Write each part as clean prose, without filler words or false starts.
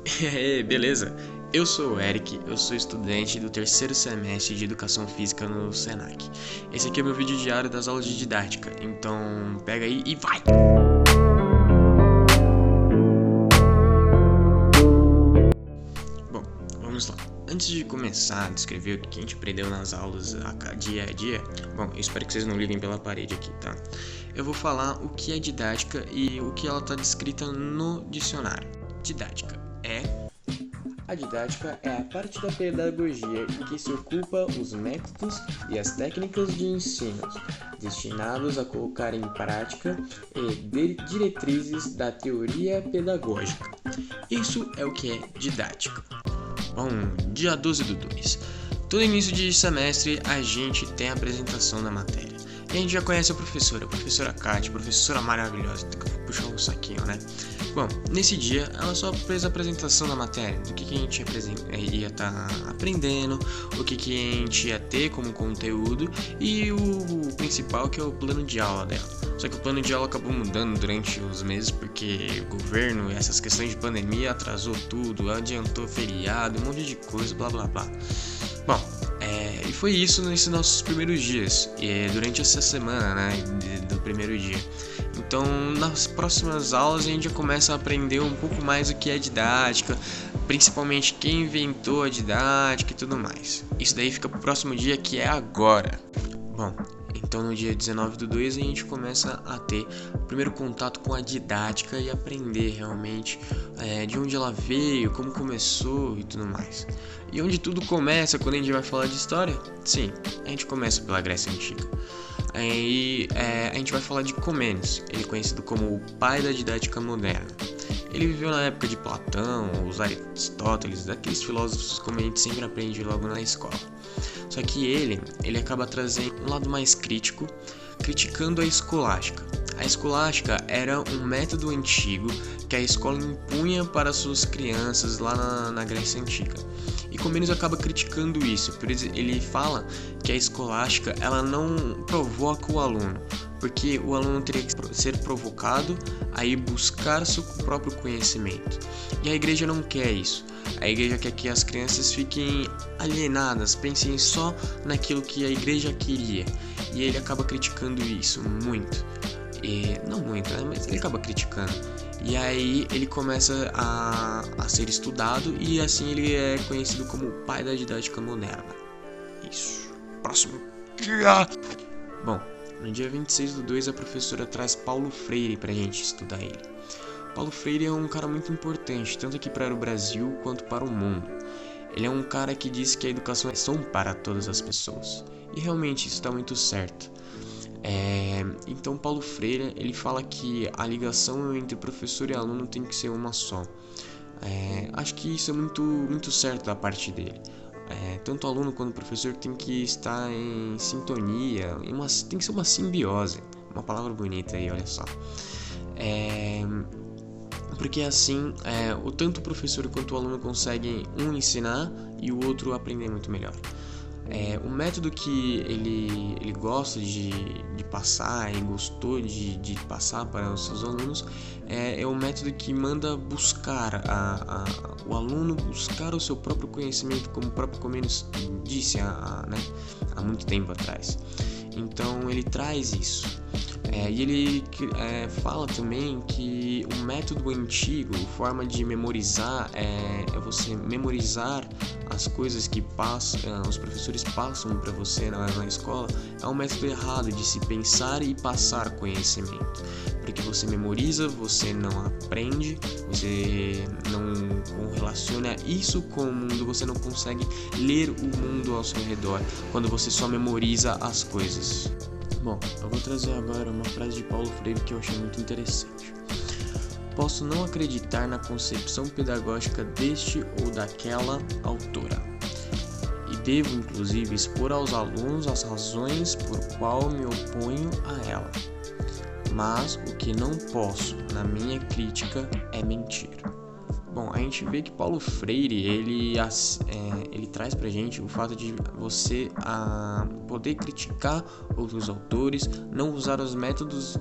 E aí, beleza? Eu sou o Eric, eu sou estudante do terceiro semestre de Educação Física no Senac. Esse aqui é o meu vídeo diário das aulas de didática, então pega aí e vai! Bom, vamos lá. Antes de começar a descrever o que a gente aprendeu nas aulas dia a dia, bom, eu espero que vocês não liguem pela parede aqui, tá? Eu vou falar o que é didática e o que ela está descrita no dicionário. Didática é a didática é a parte da pedagogia em que se ocupa os métodos e as técnicas de ensino destinados a colocar em prática e diretrizes da teoria pedagógica. Isso é o que é didática. Bom, dia 12 do 2. Todo início de semestre a gente tem a apresentação da matéria. E a gente já conhece a professora Kátia, professora maravilhosa, tem que puxar um saquinho, né? Bom, nesse dia ela só fez a apresentação da matéria, do que a gente ia estar aprendendo, o que a gente ia ter como conteúdo e o principal que é o plano de aula dela. Só que o plano de aula acabou mudando durante os meses porque o governo e essas questões de pandemia atrasou tudo, adiantou feriado, um monte de coisa, blá blá blá. Bom, e foi isso nesses nossos primeiros dias, durante essa semana, né, do primeiro dia. Então, nas próximas aulas a gente já começa a aprender um pouco mais o que é didática, principalmente quem inventou a didática e tudo mais. Isso daí fica pro próximo dia, que é agora. Bom, então no dia 19 do 2 a gente começa a ter o primeiro contato com a didática e aprender realmente de onde ela veio, como começou e tudo mais. E onde tudo começa quando a gente vai falar de história? Sim, a gente começa pela Grécia Antiga. Aí a gente vai falar de Comênios, ele é conhecido como o pai da didática moderna. Ele viveu na época de Platão, os Aristóteles, daqueles filósofos como a gente sempre aprende logo na escola. Só que ele acaba trazendo um lado mais crítico, criticando a escolástica. A escolástica era um método antigo que a escola impunha para suas crianças lá na Grécia Antiga. E Comênios acaba criticando isso, por isso ele fala que a escolástica ela não provoca o aluno, porque o aluno teria que ser provocado a ir buscar seu próprio conhecimento. E a igreja não quer isso. A igreja quer que as crianças fiquem alienadas, pensem só naquilo que a igreja queria. E ele acaba criticando isso muito. Não muito, né? Mas ele acaba criticando. E aí ele começa a ser estudado e assim ele é conhecido como o pai da didática moderna. Isso. Próximo dia. Bom, no dia 26 do 2 a professora traz Paulo Freire pra gente estudar ele. Paulo Freire é um cara muito importante, tanto aqui para o Brasil quanto para o mundo. Ele é um cara que diz que a educação é som para todas as pessoas. E realmente isso está muito certo. Então Paulo Freire ele fala que a ligação entre professor e aluno tem que ser uma só. Acho que isso é muito certo da parte dele. Tanto o aluno quanto o professor tem que estar em sintonia, tem que ser uma simbiose, uma palavra bonita aí, olha só. Porque assim, tanto o professor quanto o aluno conseguem um ensinar e o outro aprender muito melhor. O método que ele gosta de passar e gostou de passar para os seus alunos é o método que manda buscar o aluno buscar o seu próprio conhecimento, como o próprio Comênios disse há muito tempo atrás. Então ele traz isso. E ele fala também que o método antigo, a forma de memorizar, é você memorizar as coisas que os professores passam para você na escola, é um método errado de se pensar e passar conhecimento. Porque você memoriza, você não aprende, você não relaciona isso com o mundo, você não consegue ler o mundo ao seu redor quando você só memoriza as coisas. Bom, eu vou trazer agora uma frase de Paulo Freire que eu achei muito interessante. Posso não acreditar na concepção pedagógica deste ou daquela autora, e devo inclusive expor aos alunos as razões por qual me oponho a ela. Mas o que não posso, na minha crítica, é mentir. Bom, a gente vê que Paulo Freire, ele traz pra gente o fato de você poder criticar outros autores, não usar os métodos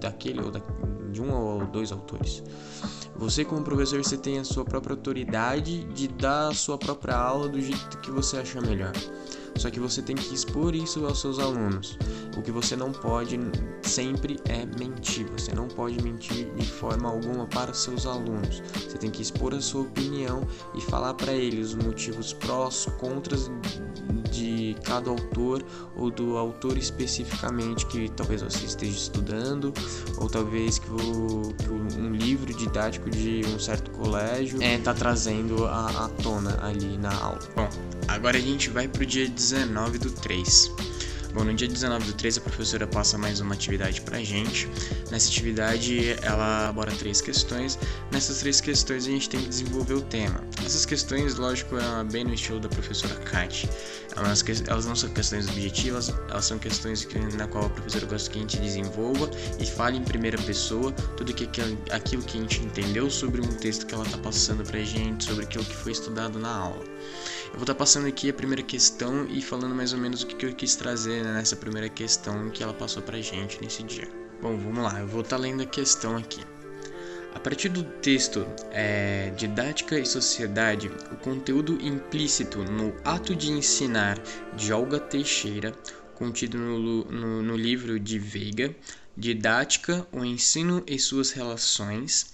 daquele ou de um ou dois autores. Você, como professor, você tem a sua própria autoridade de dar a sua própria aula do jeito que você acha melhor. Só que você tem que expor isso aos seus alunos. O que você não pode sempre é mentir. Você não pode mentir de forma alguma para os seus alunos. Você tem que expor a sua opinião e falar para eles os motivos prós, contras de cada autor ou do autor especificamente que talvez você esteja estudando, ou talvez que um livro didático de um certo colégio está trazendo à tona ali na aula. Bom, agora a gente vai pro dia 19/3. Bom, no dia 19/3 a professora passa mais uma atividade pra gente. Nessa atividade ela elabora 3 questões. Nessas 3 questões a gente tem que desenvolver o tema. Essas questões, lógico, é bem no estilo da professora Kat. Elas não são questões objetivas, elas são questões na qual a professora gosta que a gente desenvolva e fale em primeira pessoa tudo aquilo que a gente entendeu sobre um texto que ela está passando pra gente, sobre aquilo que foi estudado na aula. Eu vou estar passando aqui a primeira questão e falando mais ou menos o que eu quis trazer nessa primeira questão que ela passou pra gente nesse dia. Bom, vamos lá, eu vou estar lendo a questão aqui. A partir do texto Didática e Sociedade, o conteúdo implícito no ato de ensinar de Olga Teixeira, contido no livro de Veiga, Didática, o Ensino e Suas Relações,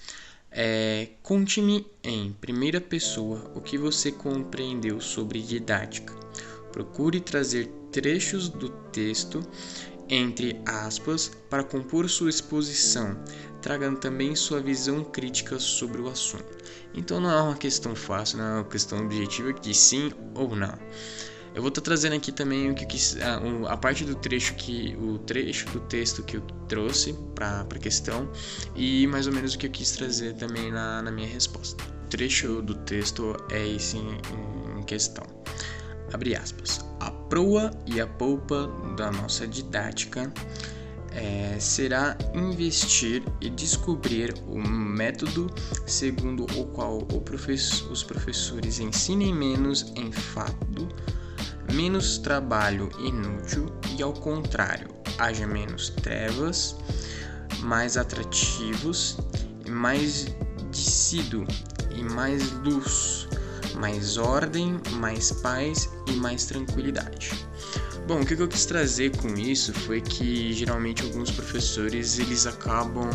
conte-me em primeira pessoa o que você compreendeu sobre didática. Procure trazer trechos do texto, entre aspas, para compor sua exposição. Traga também sua visão crítica sobre o assunto. Então não é uma questão fácil, não é uma questão objetiva de sim ou não. Eu vou estar trazendo aqui também a parte do trecho o trecho do texto que eu trouxe para a questão e mais ou menos o que eu quis trazer também na minha resposta. O trecho do texto é esse em questão. Abre aspas. A proa e a polpa da nossa didática será investir e descobrir o método segundo o qual os professores ensinem menos enfado, menos trabalho inútil e, ao contrário, haja menos trevas, mais atrativos, mais dícido e mais luz, mais ordem, mais paz e mais tranquilidade. Bom, o que eu quis trazer com isso foi que geralmente alguns professores eles acabam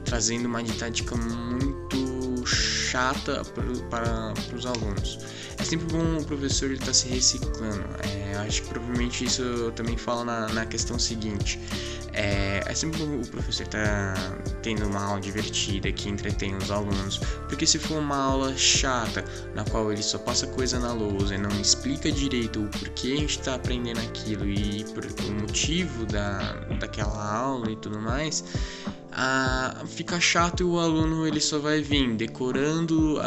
trazendo uma didática muito chata para os alunos. É sempre bom o professor estar se reciclando. Acho que provavelmente isso também fala na questão seguinte. É sempre bom o professor estar tendo uma aula divertida que entretém os alunos, porque se for uma aula chata, na qual ele só passa coisa na lousa e não explica direito o porquê a gente está aprendendo aquilo e o motivo daquela aula e tudo mais, fica chato e o aluno ele só vai vir decorando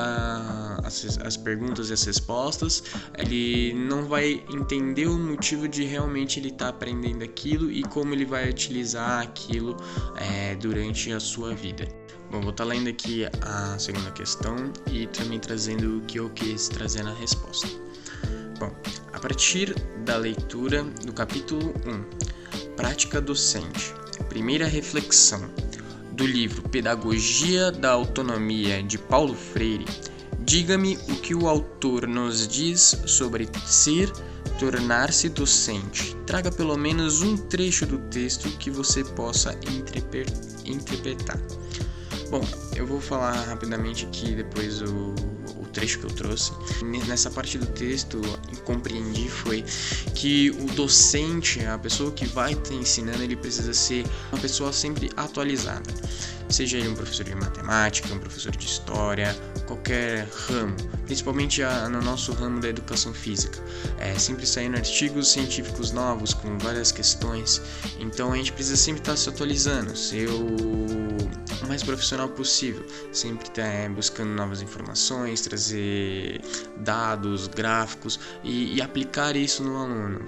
as perguntas e as respostas. Ele não vai entender o motivo de realmente ele estar aprendendo aquilo e como ele vai utilizar aquilo durante a sua vida. Bom, vou estar lendo aqui a segunda questão e também trazendo o que eu quis trazer na resposta. Bom, a partir da leitura do capítulo 1, Prática Docente, primeira reflexão, do livro Pedagogia da Autonomia, de Paulo Freire, diga-me o que o autor nos diz sobre tornar-se docente. Traga pelo menos um trecho do texto que você possa interpretar. Bom, eu vou falar rapidamente aqui depois o trecho que eu trouxe. Nessa parte do texto, eu compreendi foi que o docente, a pessoa que vai estar ensinando, ele precisa ser uma pessoa sempre atualizada. Seja ele um professor de matemática, um professor de história, qualquer ramo, principalmente no nosso ramo da educação física. Sempre saindo artigos científicos novos com várias questões, então a gente precisa sempre estar se atualizando, ser o mais profissional possível, sempre estar buscando novas informações, trazer dados, gráficos e aplicar isso no aluno.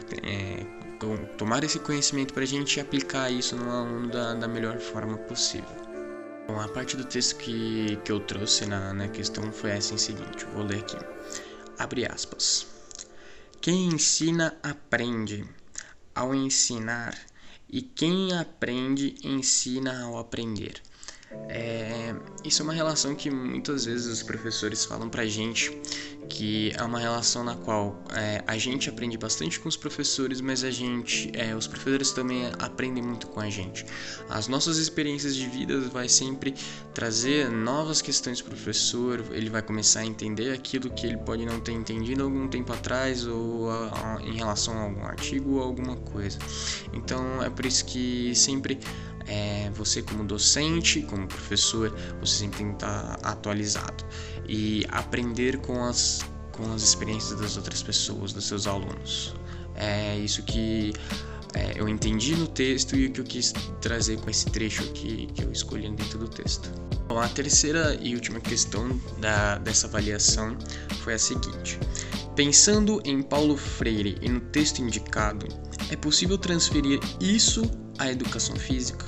Tomar esse conhecimento para a gente aplicar isso no aluno da melhor forma possível. Bom, a parte do texto que eu trouxe na questão foi essa em seguinte, eu vou ler aqui. Abre aspas. Quem ensina, aprende ao ensinar, e quem aprende, ensina ao aprender. Isso é uma relação que muitas vezes os professores falam pra gente, que é uma relação na qual a gente aprende bastante com os professores, mas os professores também aprendem muito com a gente. As nossas experiências de vida vai sempre trazer novas questões para o professor, ele vai começar a entender aquilo que ele pode não ter entendido algum tempo atrás, ou em relação a algum artigo ou alguma coisa. Então é por isso que sempre você como docente, como professor, você sempre tem que estar atualizado e aprender com as experiências das outras pessoas, dos seus alunos. É isso que eu entendi no texto e o que eu quis trazer com esse trecho aqui que eu escolhi dentro do texto. Bom, a terceira e última questão dessa avaliação foi a seguinte: pensando em Paulo Freire e no texto indicado, é possível transferir isso à educação física?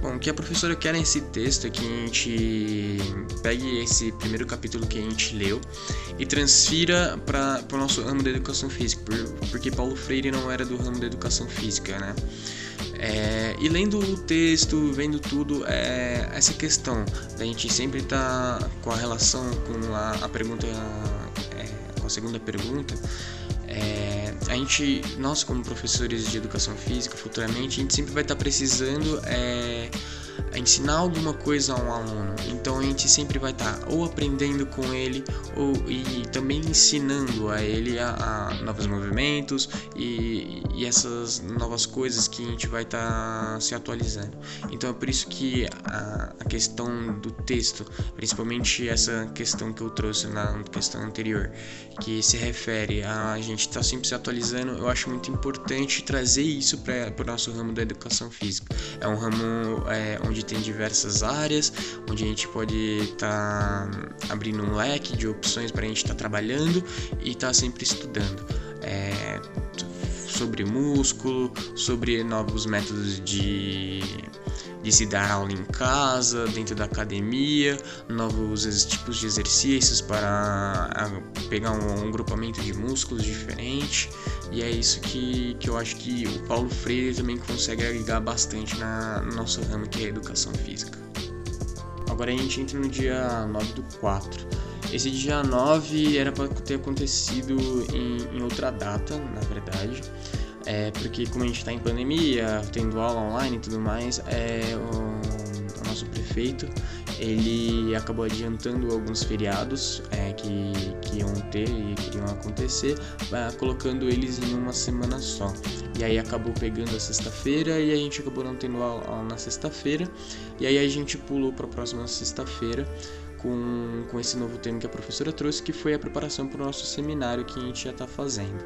Bom, o que a professora quer nesse texto é que a gente pegue esse primeiro capítulo que a gente leu e transfira para o nosso ramo da educação física, porque Paulo Freire não era do ramo da educação física, né? E lendo o texto, vendo tudo, essa questão da gente sempre estar com a relação com a pergunta, com a segunda pergunta, nós como professores de educação física, futuramente, a gente sempre vai estar precisando ensinar alguma coisa a um aluno. Então a gente sempre vai estar ou aprendendo com ele e também ensinando a ele a novos movimentos e essas novas coisas que a gente vai estar se atualizando. Então é por isso que a questão do texto, principalmente essa questão que eu trouxe na questão anterior, que se refere a gente estar sempre se atualizando, eu acho muito importante trazer isso para o nosso ramo da educação física. É um ramo onde tem diversas áreas, onde a gente pode estar abrindo um leque de opções para a gente estar trabalhando e estar sempre estudando sobre músculo, sobre novos métodos de se dar aula em casa, dentro da academia, novos tipos de exercícios para pegar um grupamento de músculos diferente. E é isso que eu acho que o Paulo Freire também consegue agregar bastante no nosso ramo, que é a educação física. Agora a gente entra no dia 9/4. Esse dia 9 era para ter acontecido em outra data, na verdade. Porque como a gente está em pandemia, tendo aula online e tudo mais, o nosso prefeito, ele acabou adiantando alguns feriados que iam ter e que iriam acontecer, colocando eles em uma semana só. E aí acabou pegando a sexta-feira e a gente acabou não tendo aula na sexta-feira. E aí a gente pulou para a próxima sexta-feira com esse novo tema que a professora trouxe, que foi a preparação para o nosso seminário que a gente já está fazendo.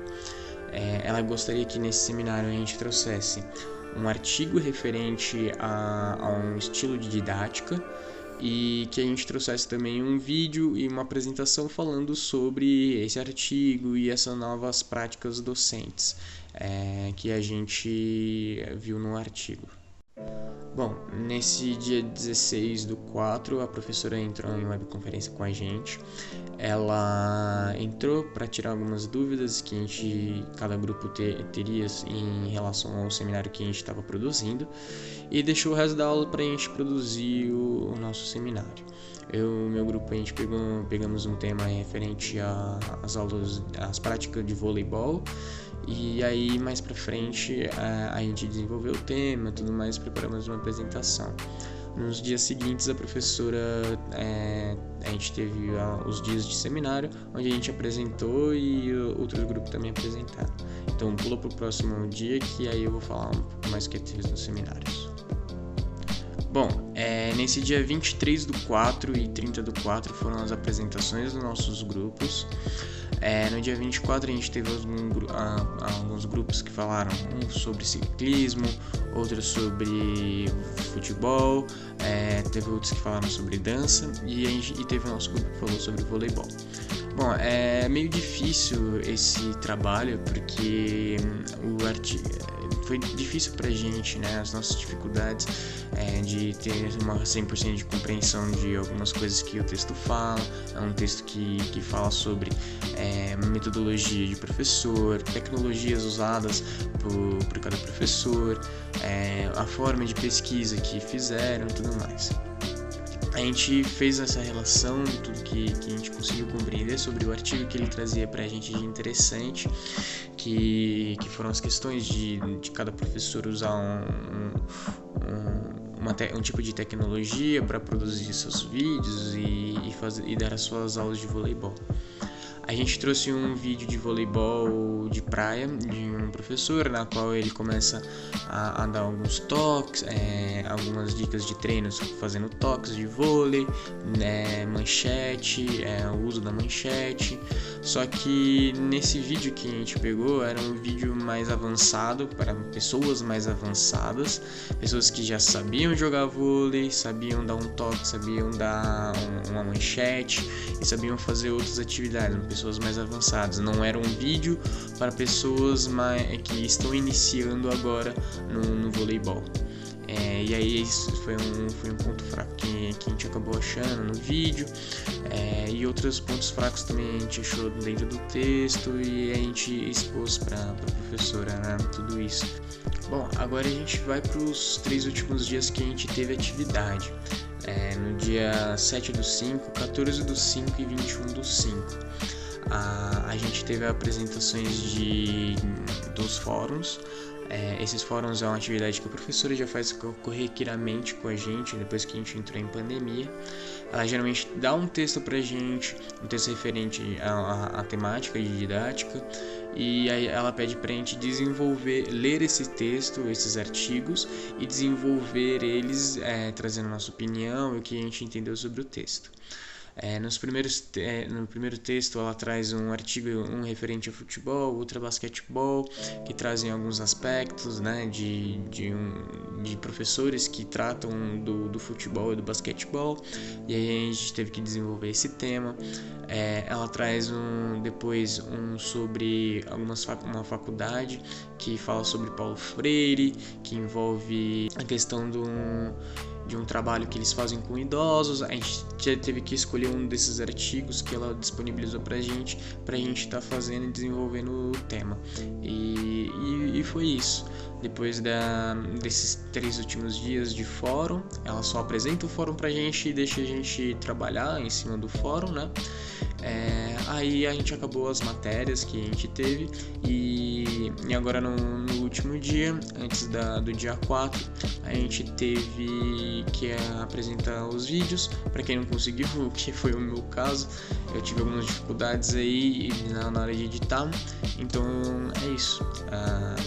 Ela gostaria que nesse seminário a gente trouxesse um artigo referente a um estilo de didática e que a gente trouxesse também um vídeo e uma apresentação falando sobre esse artigo e essas novas práticas docentes que a gente viu no artigo. Bom, nesse dia 16/4, a professora entrou em webconferência com a gente. Ela entrou para tirar algumas dúvidas que cada grupo teria em relação ao seminário que a gente estava produzindo e deixou o resto da aula para a gente produzir o nosso seminário. Eu e meu grupo, a gente pegamos um tema referente às práticas de voleibol. E aí mais pra frente a gente desenvolveu o tema e tudo mais, preparamos uma apresentação. Nos dias seguintes a professora, a gente teve os dias de seminário, onde a gente apresentou e outros grupos também apresentaram. Então pula pro próximo dia, que aí eu vou falar um pouco mais do que teve nos seminários. Bom, nesse dia 23/4 e 30/4 foram as apresentações dos nossos grupos. No dia 24 a gente teve alguns grupos que falaram, um sobre ciclismo, outros sobre futebol, teve outros que falaram sobre dança e teve o nosso grupo que falou sobre voleibol. Bom, é meio difícil esse trabalho porque foi difícil pra gente, né? As nossas dificuldades de ter uma 100% de compreensão de algumas coisas que o texto fala. É um texto que fala sobre metodologia de professor, tecnologias usadas por cada professor, a forma de pesquisa que fizeram e tudo mais. A gente fez essa relação de tudo que a gente conseguiu compreender sobre o artigo que ele trazia pra gente de interessante, que foram as questões de cada professor usar um tipo de tecnologia para produzir seus vídeos e dar as suas aulas de voleibol. A gente trouxe um vídeo de voleibol de praia de um professor, na qual ele começa a dar alguns toques, algumas dicas de treinos fazendo toques de vôlei, manchete, o uso da manchete. Só que nesse vídeo que a gente pegou era um vídeo mais avançado para pessoas mais avançadas, pessoas que já sabiam jogar vôlei, sabiam dar um toque, sabiam dar uma manchete e sabiam fazer outras atividades, pessoas mais avançadas. Não era um vídeo para pessoas que estão iniciando agora no voleibol. E aí isso foi um ponto fraco que a gente acabou achando no vídeo, e outros pontos fracos também a gente achou dentro do texto e a gente expôs para a professora, né, tudo isso. Bom, agora a gente vai para os 3 últimos dias que a gente teve atividade. No dia 7/5, 14/5 e 21/5. A gente teve apresentações dos fóruns. Esses fóruns é uma atividade que a professora já faz corriqueiramente com a gente depois que a gente entrou em pandemia. Ela geralmente dá um texto pra gente, um texto referente à temática de didática, e aí ela pede pra gente ler esse texto, esses artigos, e desenvolver eles, trazendo nossa opinião e o que a gente entendeu sobre o texto. No primeiro texto ela traz um artigo, um referente a futebol, outro a basquetebol, que trazem alguns aspectos, né, de professores que tratam do futebol e do basquetebol, e aí a gente teve que desenvolver esse tema. Ela traz depois sobre uma faculdade que fala sobre Paulo Freire, que envolve a questão de um trabalho que eles fazem com idosos. A gente teve que escolher um desses artigos que ela disponibilizou pra gente estar fazendo e desenvolvendo o tema. E foi isso. Depois desses 3 últimos dias de fórum, ela só apresenta o fórum pra gente e deixa a gente trabalhar em cima do fórum, né? Aí a gente acabou as matérias que a gente teve e agora no último dia, antes do dia 4, a gente teve que apresentar os vídeos. Para quem não conseguiu, que foi o meu caso, eu tive algumas dificuldades aí na hora de editar, então é isso.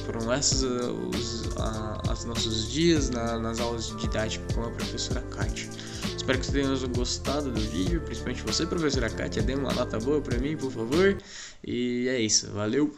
Foram esses os nossos dias nas aulas de didática com a professora Kátia. Espero que vocês tenham gostado do vídeo, principalmente você, professora Kátia. Dê uma nota boa pra mim, por favor. E é isso, valeu!